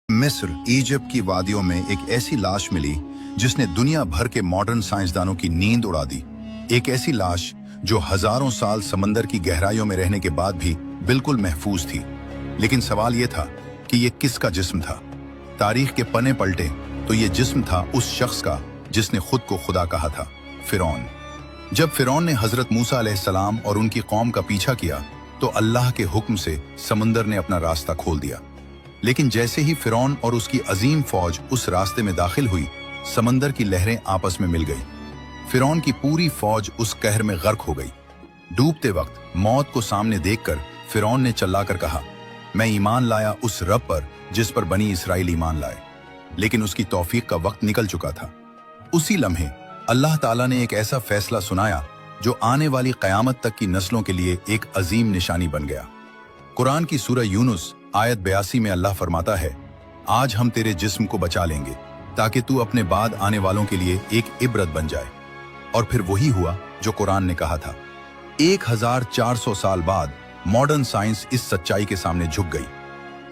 मिस्र, इजिप्ट की वादियों में एक ऐसी लाश मिली जिसने दुनिया भर के मॉडर्न साइंसदानों की नींद उड़ा दी। एक ऐसी लाश जो हजारों साल समंदर की गहराइयों में रहने के बाद भी बिल्कुल महफूज थी। लेकिन सवाल यह था कि यह किसका जिस्म था। तारीख के पन्ने पलटे तो यह जिस्म था उस शख्स का जिसने खुद को खुदा कहा था, फिरौन। जब फिरौन ने हजरत मूसा अलैहिस्सलाम और उनकी कौम का पीछा किया तो अल्लाह के हुक्म से समंदर ने अपना रास्ता खोल दिया। लेकिन जैसे ही फिरौन और उसकी अजीम फौज उस रास्ते में दाखिल हुई, समंदर की लहरें आपस में मिल गई। फिरौन की पूरी फौज उस कहर में गर्क हो गई। डूबते वक्त मौत को सामने देखकर फिरौन ने चिल्लाकर कहा, मैं ईमान लाया उस रब पर जिस पर बनी इसराइल ईमान लाए। लेकिन उसकी तौफीक का वक्त निकल चुका था। उसी लम्हे अल्लाह ताला ने एक ऐसा फैसला सुनाया जो आने वाली कयामत तक की नस्लों के लिए एक अजीम निशानी बन गया। कुरान की सूरह यूनुस आयत 82 में अल्लाह फरमाता है, आज हम तेरे जिस्म को बचा लेंगे ताकि तू अपने बाद आने वालों के लिए एक इबरत बन जाए। और फिर वही हुआ जो कुरान ने कहा था। 1400 साल बाद मॉडर्न साइंस इस सच्चाई के सामने झुक गई।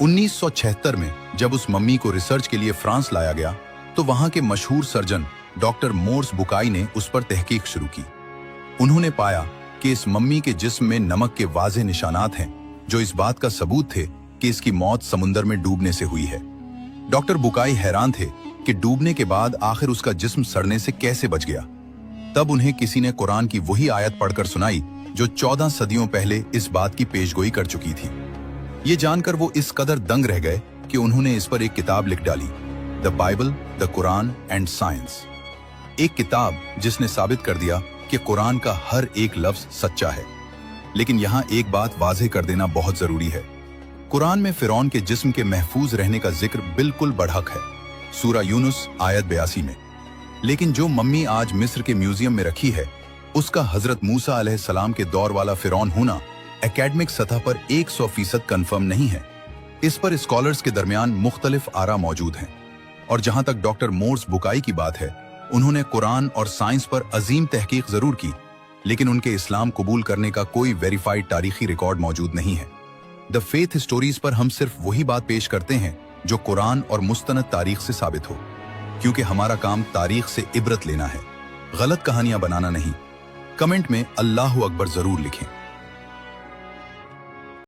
1976 में जब उस मम्मी को रिसर्च के लिए फ्रांस लाया गया तो वहां के मशहूर सर्जन डॉक्टर मोर्स बुकाई ने उस पर तहकीक शुरू की। उन्होंने पाया कि इस मम्मी के जिस्म में नमक के वाज़ेह निशानात हैं जो इस बात का सबूत थे कि इसकी मौत समुद्र में डूबने से हुई है। डॉक्टर बुकाई हैरान थे कि डूबने के बाद आखिर उसका जिस्म सड़ने से कैसे बच गया। तब उन्हें किसी ने कुरान की वही आयत पढ़कर सुनाई जो 14 सदियों पहले इस बात की पेशगोई कर चुकी थी। ये जानकर वो इस कदर दंग रह गए कि उन्होंने इस पर एक किताब लिख डाली, the Bible, the Quran and science. एक किताब जिसने साबित कर दिया कि कुरान का हर एक लफ्ज सच्चा है। लेकिन यहाँ एक बात वाज़ेह कर देना बहुत जरूरी है। कुरान में फिरौन के जिस्म के महफूज रहने का जिक्र बिल्कुल बढ़क है, सूरह यूनुस आयत 82 में। लेकिन जो मम्मी आज मिस्र के म्यूजियम में रखी है, उसका हजरत मूसा अलैहिस्सलाम के दौर वाला फिरौन होना एकेडमिक सतह पर 100% कन्फर्म नहीं है। इस पर स्कॉलर्स के दरमियान मुख्तलिफ आरा मौजूद हैं। और जहां तक डॉक्टर मोर्स बुकाई की बात है, उन्होंने कुरान और साइंस पर अजीम तहकीक जरूर की, लेकिन उनके इस्लाम कबूल करने का कोई वेरीफाइड तारीखी रिकॉर्ड मौजूद नहीं है। द फेथ स्टोरीज पर हम सिर्फ वही बात पेश करते हैं जो कुरान और मुस्तनद तारीख से साबित हो, क्योंकि हमारा काम तारीख से इबरत लेना है, गलत कहानियां बनाना नहीं। कमेंट में अल्लाहु अकबर जरूर लिखें।